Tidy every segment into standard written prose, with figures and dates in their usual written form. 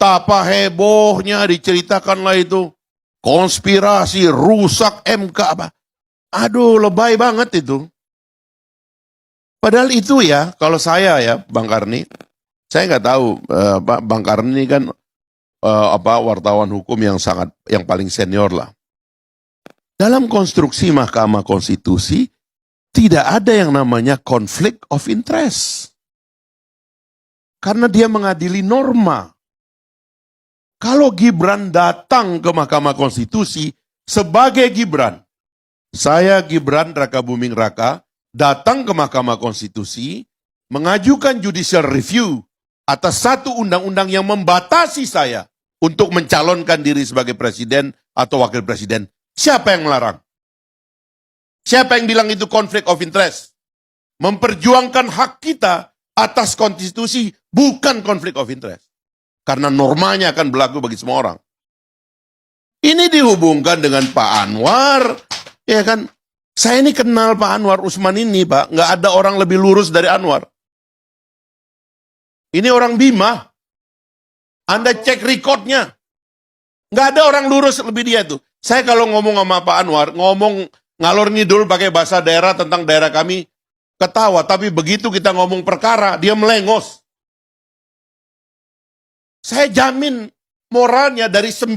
Betapa hebohnya diceritakanlah itu. Konspirasi, rusak MK apa. Aduh, lebay banget itu. Padahal itu ya, kalau saya ya, Bang Karni, saya nggak tahu, Bang Karni kan wartawan hukum yang paling senior lah. Dalam konstruksi Mahkamah Konstitusi tidak ada yang namanya conflict of interest. Karena dia mengadili norma. Kalau Gibran datang ke Mahkamah Konstitusi sebagai Gibran, saya Gibran Rakabuming Raka datang ke Mahkamah Konstitusi mengajukan judicial review atas satu undang-undang yang membatasi saya untuk mencalonkan diri sebagai presiden atau wakil presiden. Siapa yang melarang? Siapa yang bilang itu conflict of interest? Memperjuangkan hak kita atas konstitusi bukan conflict of interest. Karena normanya akan berlaku bagi semua orang. Ini dihubungkan dengan Pak Anwar, ya kan? Saya ini kenal Pak Anwar Usman ini, Pak. Nggak ada orang lebih lurus dari Anwar. Ini orang Bima. Anda cek rekodnya. Nggak ada orang lurus lebih dia tuh. Saya kalau ngomong sama Pak Anwar, ngomong ngalor ngidul pakai bahasa daerah tentang daerah kami, ketawa. Tapi begitu kita ngomong perkara, dia melengos. Saya jamin moralnya dari 9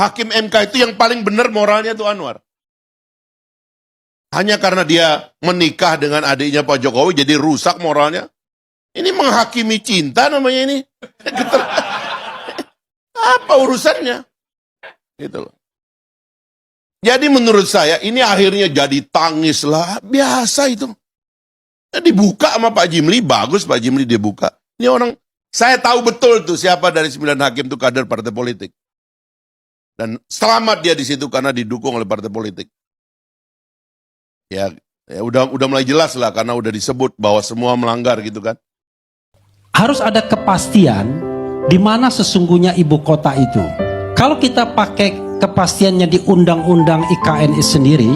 hakim MK itu yang paling benar moralnya itu Anwar. Hanya karena dia menikah dengan adiknya Pak Jokowi jadi rusak moralnya. Ini menghakimi cinta namanya ini. Apa urusannya? Gitu loh. Jadi menurut saya ini akhirnya jadi tangis lah. Biasa itu. Dibuka sama Pak Jimli, bagus Pak Jimli dia buka. Ini orang, saya tahu betul tuh siapa dari 9 hakim itu kader partai politik. Dan selamat dia di situ karena didukung oleh partai politik. Ya udah mulai jelas lah karena udah disebut bahwa semua melanggar gitu kan. Harus ada kepastian di mana sesungguhnya ibu kota itu. Kalau kita pakai kepastiannya di Undang-Undang IKN sendiri,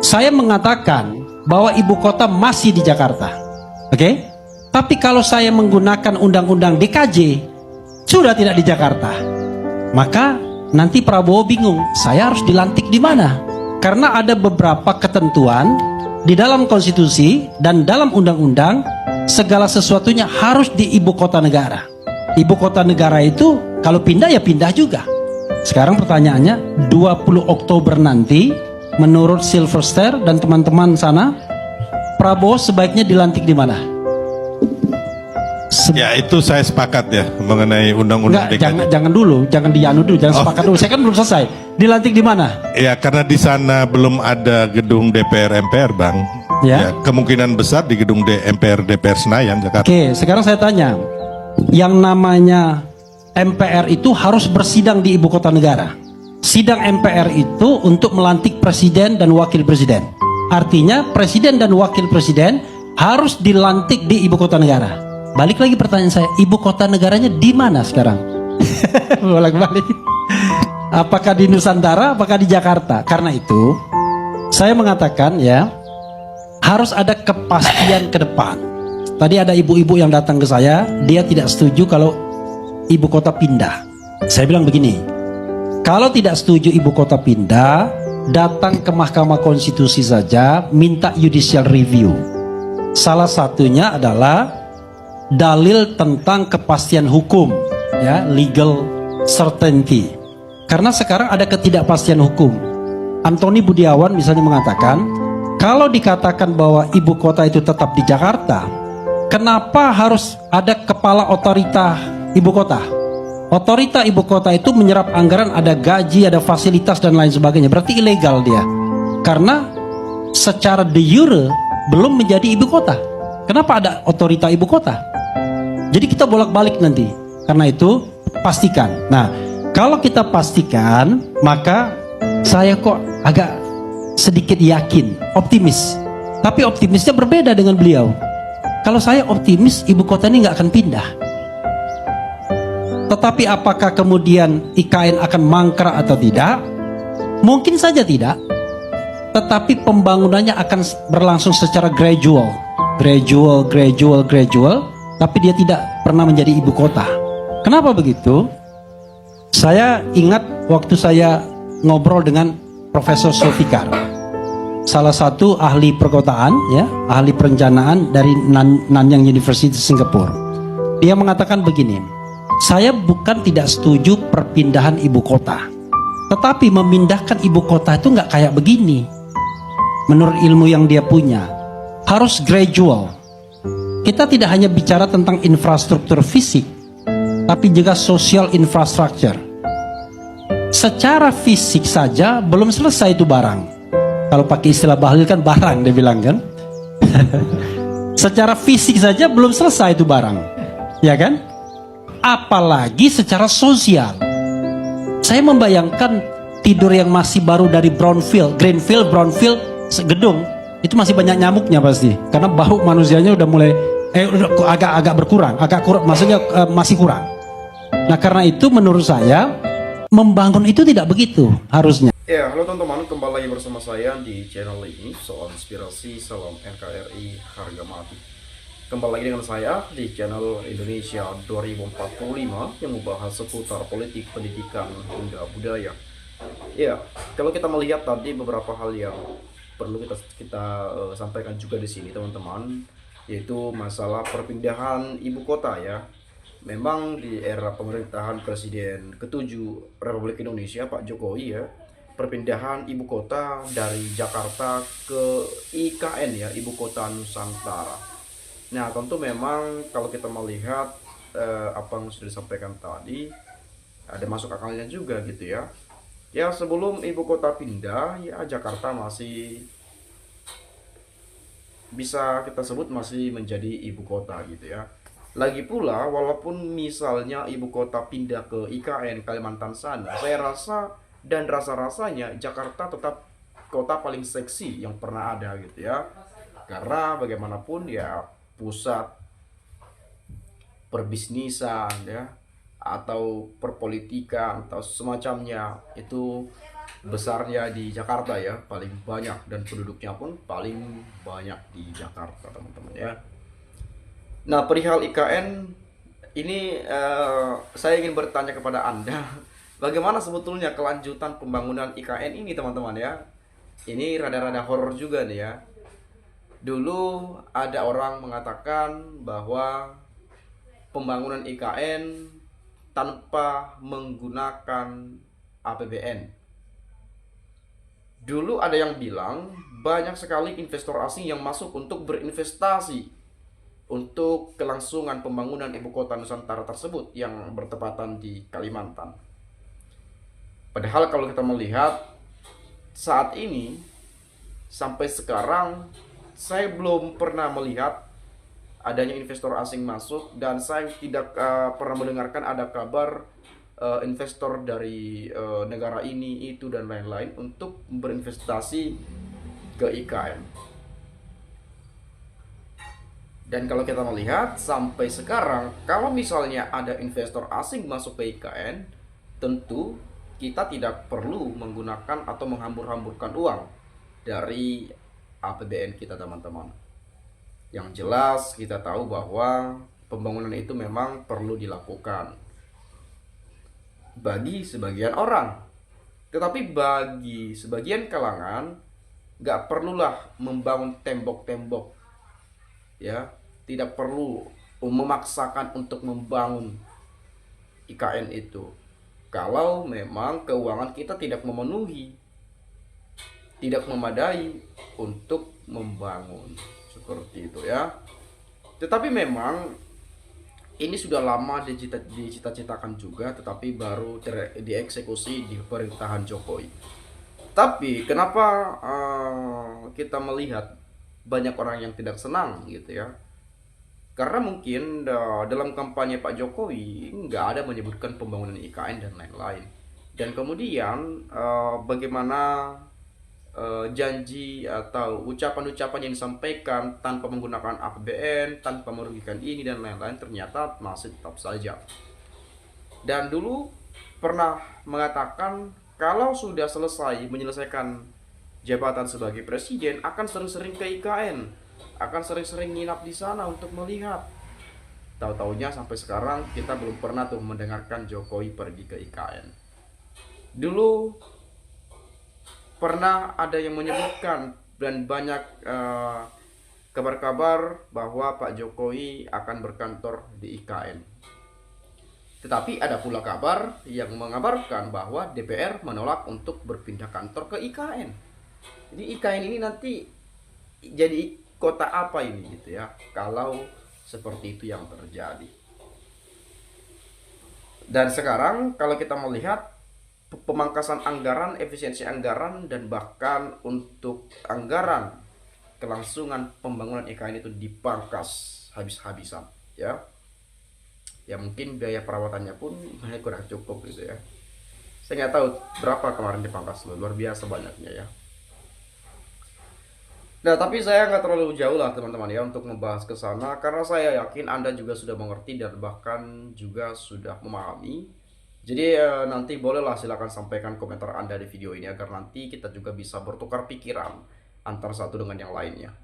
saya mengatakan bahwa ibu kota masih di Jakarta. Oke? Tapi kalau saya menggunakan Undang-Undang DKJ, sudah tidak di Jakarta. Maka nanti Prabowo bingung, saya harus dilantik di mana? Karena ada beberapa ketentuan di dalam konstitusi dan dalam undang-undang, segala sesuatunya harus di ibu kota negara. Ibu kota negara itu kalau pindah ya pindah juga. Sekarang pertanyaannya, 20 Oktober nanti menurut Silverster dan teman-teman sana, Prabowo sebaiknya dilantik di mana? Ya itu saya sepakat ya mengenai undang-undang DKJ. Jangan dulu, jangan dianu dulu, jangan sepakat dulu. Saya kan belum selesai. Dilantik di mana? Ya karena di sana belum ada gedung DPR MPR, Bang. Ya, kemungkinan besar di gedung MPR DPR Senayan Jakarta. Oke, sekarang saya tanya, yang namanya MPR itu harus bersidang di ibu kota negara. Sidang MPR itu untuk melantik presiden dan wakil presiden. Artinya presiden dan wakil presiden harus dilantik di ibu kota negara. Balik lagi pertanyaan saya, ibu kota negaranya di mana sekarang? Bolak-balik. Apakah di Nusantara, apakah di Jakarta? Karena itu, saya mengatakan ya, harus ada kepastian ke depan. Tadi ada ibu-ibu yang datang ke saya, dia tidak setuju kalau ibu kota pindah. Saya bilang begini, kalau tidak setuju ibu kota pindah, datang ke Mahkamah Konstitusi saja, minta judicial review. Salah satunya adalah dalil tentang kepastian hukum, ya, legal certainty. Karena sekarang ada ketidakpastian hukum. Antoni Budiawan misalnya mengatakan, kalau dikatakan bahwa ibu kota itu tetap di Jakarta, kenapa harus ada kepala otorita ibu kota? Otorita ibu kota itu menyerap anggaran, ada gaji, ada fasilitas dan lain sebagainya. Berarti ilegal dia. Karena secara de jure belum menjadi ibu kota. Kenapa ada otorita ibu kota? Jadi kita bolak-balik nanti. Karena itu pastikan. Nah, kalau kita pastikan, maka saya kok agak sedikit yakin, optimis. Tapi optimisnya berbeda dengan beliau. Kalau saya optimis, ibu kota ini nggak akan pindah. Tetapi apakah kemudian IKN akan mangkrak atau tidak? Mungkin saja tidak. Tetapi pembangunannya akan berlangsung secara gradual. Gradual. Tapi dia tidak pernah menjadi ibu kota. Kenapa begitu? Saya ingat waktu saya ngobrol dengan Profesor Zulfikar, salah satu ahli perkotaan, ya, ahli perencanaan dari Nanyang University Singapura. Dia mengatakan begini, saya bukan tidak setuju perpindahan ibu kota, tetapi memindahkan ibu kota itu nggak kayak begini. Menurut ilmu yang dia punya, harus gradual. Kita tidak hanya bicara tentang infrastruktur fisik, tapi juga social infrastructure. Secara fisik saja belum selesai itu barang. Kalau pakai istilah Bahlil kan barang, dia bilang kan. Secara fisik saja belum selesai itu barang, ya kan? Apalagi secara sosial. Saya membayangkan tidur yang masih baru dari Greenfield, Brownfield, gedung itu masih banyak nyamuknya pasti, karena bau manusianya udah mulai agak berkurang, maksudnya masih kurang. Nah karena itu menurut saya membangun itu tidak begitu harusnya. Ya, halo teman-teman, kembali lagi bersama saya di channel ini soal inspirasi, salam NKRI, harga mati. Kembali lagi dengan saya di channel Indonesia 2045 yang membahas seputar politik, pendidikan, hingga budaya. Ya, kalau kita melihat tadi beberapa hal yang perlu kita sampaikan juga di sini teman-teman, yaitu masalah perpindahan ibu kota ya. Memang di era pemerintahan Presiden ke-7 Republik Indonesia Pak Jokowi ya, perpindahan ibu kota dari Jakarta ke IKN ya, Ibu Kota Nusantara. Nah tentu memang kalau kita melihat apa yang sudah disampaikan tadi, ada masuk akalnya juga gitu ya. Ya sebelum ibu kota pindah ya Jakarta masih bisa kita sebut masih menjadi ibu kota gitu ya. Lagi pula walaupun misalnya ibu kota pindah ke IKN Kalimantan sana, saya rasa dan rasa-rasanya Jakarta tetap kota paling seksi yang pernah ada gitu ya. Karena bagaimanapun ya pusat perbisnisan ya atau perpolitikan atau semacamnya itu besarnya di Jakarta ya, paling banyak, dan penduduknya pun paling banyak di Jakarta teman-teman ya. Nah perihal IKN ini saya ingin bertanya kepada Anda, bagaimana sebetulnya kelanjutan pembangunan IKN ini teman-teman ya. Ini rada-rada horor juga nih ya. Dulu ada orang mengatakan bahwa pembangunan IKN tanpa menggunakan APBN. Dulu ada yang bilang banyak sekali investor asing yang masuk untuk berinvestasi untuk kelangsungan pembangunan ibu kota Nusantara tersebut yang bertepatan di Kalimantan. Padahal kalau kita melihat saat ini sampai sekarang saya belum pernah melihat adanya investor asing masuk, dan saya tidak pernah mendengarkan ada kabar investor dari negara ini, itu, dan lain-lain untuk berinvestasi ke IKN. Dan kalau kita melihat sampai sekarang, kalau misalnya ada investor asing masuk ke IKN, tentu kita tidak perlu menggunakan atau menghambur-hamburkan uang dari APBN kita teman-teman. Yang jelas kita tahu bahwa pembangunan itu memang perlu dilakukan bagi sebagian orang, tetapi bagi sebagian kalangan gak perlulah membangun tembok-tembok ya, tidak perlu memaksakan untuk membangun IKN itu kalau memang keuangan kita tidak memenuhi, tidak memadai untuk membangun seperti itu ya. Tetapi memang ini sudah lama dicita-citakan juga, tetapi baru dieksekusi di pemerintahan Jokowi. Tapi kenapa kita melihat banyak orang yang tidak senang gitu ya? Karena mungkin dalam kampanye Pak Jokowi nggak ada menyebutkan pembangunan IKN dan lain-lain. Dan kemudian bagaimana janji atau ucapan-ucapan yang disampaikan tanpa menggunakan APBN, tanpa merugikan ini dan lain-lain, ternyata masih tetap saja. Dan dulu pernah mengatakan kalau sudah selesai menyelesaikan jabatan sebagai presiden akan sering-sering ke IKN, akan sering-sering nginap di sana untuk melihat. tahu-taunya sampai sekarang kita belum pernah tuh mendengarkan Jokowi pergi ke IKN. Dulu pernah ada yang menyebutkan dan banyak kabar-kabar bahwa Pak Jokowi akan berkantor di IKN. Tetapi ada pula kabar yang mengabarkan bahwa DPR menolak untuk berpindah kantor ke IKN. Jadi IKN ini nanti jadi kota apa ini gitu ya, kalau seperti itu yang terjadi. Dan sekarang kalau kita melihat pemangkasan anggaran, efisiensi anggaran, dan bahkan untuk anggaran kelangsungan pembangunan IKN itu dipangkas habis-habisan ya. Ya mungkin biaya perawatannya pun kurang cukup gitu ya. Saya nggak tahu berapa kemarin dipangkas loh, luar biasa banyaknya ya. Nah, tapi saya nggak terlalu jauh lah teman-teman ya untuk membahas ke sana, karena saya yakin Anda juga sudah mengerti dan bahkan juga sudah memahami. Jadi nanti bolehlah silakan sampaikan komentar Anda di video ini agar nanti kita juga bisa bertukar pikiran antara satu dengan yang lainnya.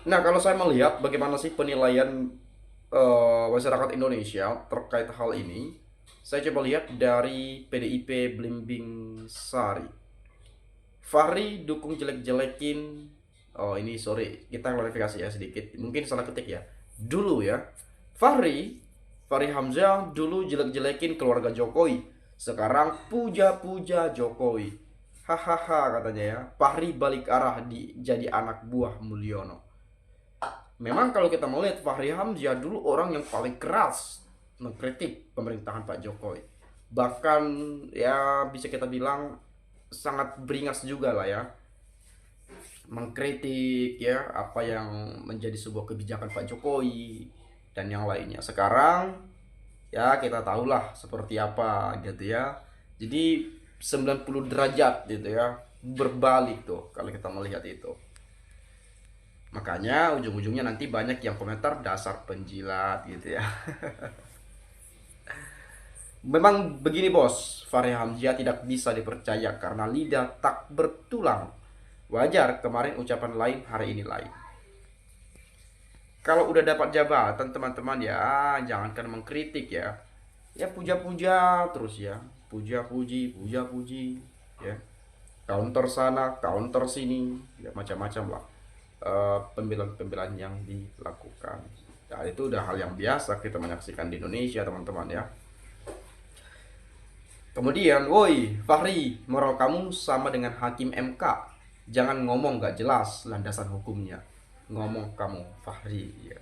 Nah, kalau saya melihat bagaimana sih penilaian masyarakat Indonesia terkait hal ini, saya coba lihat dari PDIP Blimbing Sari. Fahri dukung jelek-jelekin. Oh ini sorry, kita klarifikasi ya sedikit. Mungkin salah ketik ya. Dulu ya, Fahri Hamzah dulu jelek-jelekin keluarga Jokowi. Sekarang puja-puja Jokowi. Hahaha katanya ya. Fahri balik arah jadi anak buah Mulyono. Memang kalau kita melihat Fahri Hamzah dulu orang yang paling keras mengkritik pemerintahan Pak Jokowi. Bahkan ya bisa kita bilang sangat beringas juga lah ya, mengkritik ya apa yang menjadi sebuah kebijakan Pak Jokowi dan yang lainnya. Sekarang ya kita tahulah seperti apa gitu ya. Jadi 90 derajat gitu ya, berbalik tuh kalau kita melihat itu. Makanya ujung-ujungnya nanti banyak yang komentar dasar penjilat gitu ya. Memang begini bos, Fahri Hamzah tidak bisa dipercaya karena lidah tak bertulang. Wajar kemarin ucapan lain, hari ini lain. Kalau udah dapat jabatan teman-teman ya, jangankan mengkritik ya. Ya puja-puja terus ya. Puja-puji, puja-puji ya. Counter sana, counter sini, ya macam-macam lah. Pembelaan-pembelaan yang dilakukan. Ya itu udah hal yang biasa kita menyaksikan di Indonesia teman-teman ya. Kemudian, woi Fahri, moral kamu sama dengan hakim MK. Jangan ngomong gak jelas landasan hukumnya. Ngomong kamu Fahri ya.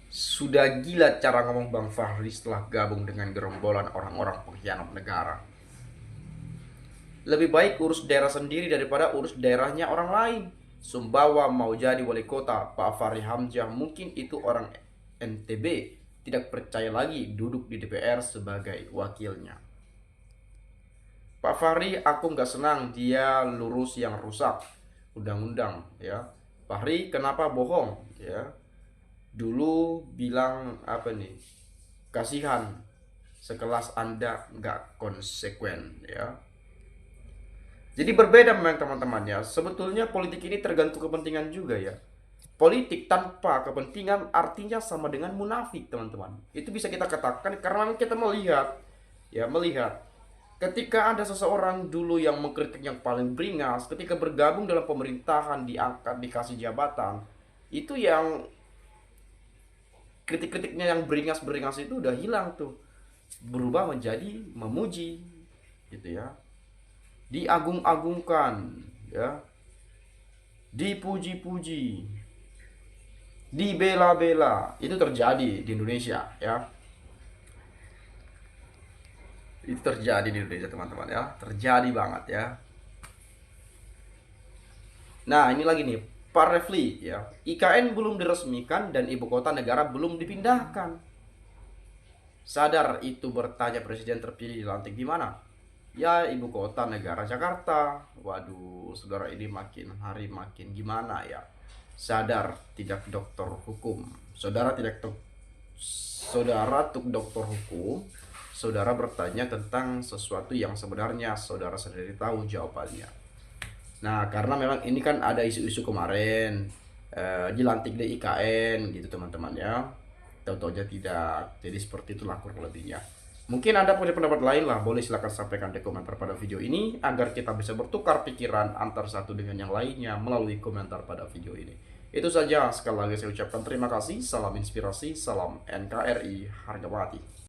Sudah gila cara ngomong Bang Fahri setelah gabung dengan gerombolan orang-orang pengkhianat negara. Lebih baik urus daerah sendiri daripada urus daerahnya orang lain. Sumbawa mau jadi wali kota Pak Fahri Hamzah, mungkin itu orang NTB tidak percaya lagi duduk di DPR sebagai wakilnya. Pak Fahri, aku nggak senang dia lurus yang rusak undang-undang ya. Fahri kenapa bohong ya? Dulu bilang apa nih? Kasihan sekelas Anda nggak konsekuen ya. Jadi berbeda memang teman-teman ya. Sebetulnya politik ini tergantung kepentingan juga ya. Politik tanpa kepentingan artinya sama dengan munafik teman-teman. Itu bisa kita katakan karena kita melihat ketika ada seseorang dulu yang mengkritik yang paling beringas, ketika bergabung dalam pemerintahan, diangkat, dikasih jabatan, itu yang kritik-kritiknya yang beringas-beringas itu udah hilang tuh. Berubah menjadi memuji gitu ya. Diagung-agungkan ya. Dipuji-puji. Dibela-bela. Itu terjadi di Indonesia ya. Itu terjadi di Indonesia teman-teman ya, terjadi banget ya. Nah ini lagi nih Pak Refli ya, IKN belum diresmikan dan ibu kota negara belum dipindahkan. Sadar itu bertanya presiden terpilih dilantik di mana? Ya ibu kota negara Jakarta. Waduh saudara, ini makin hari makin gimana ya. Sadar tidak dokter hukum. Saudara tuk dokter hukum. Saudara bertanya tentang sesuatu yang sebenarnya saudara sendiri tahu jawabannya. Nah, karena memang ini kan ada isu-isu kemarin dilantik di IKN gitu teman-teman ya. tahu-taunya tidak. Jadi seperti itulah kurang lebihnya. Mungkin Anda punya pendapat lain lah, boleh silahkan sampaikan di komentar pada video ini agar kita bisa bertukar pikiran antar satu dengan yang lainnya melalui komentar pada video ini. Itu saja, sekali lagi saya ucapkan terima kasih, salam inspirasi, salam NKRI, harga mati.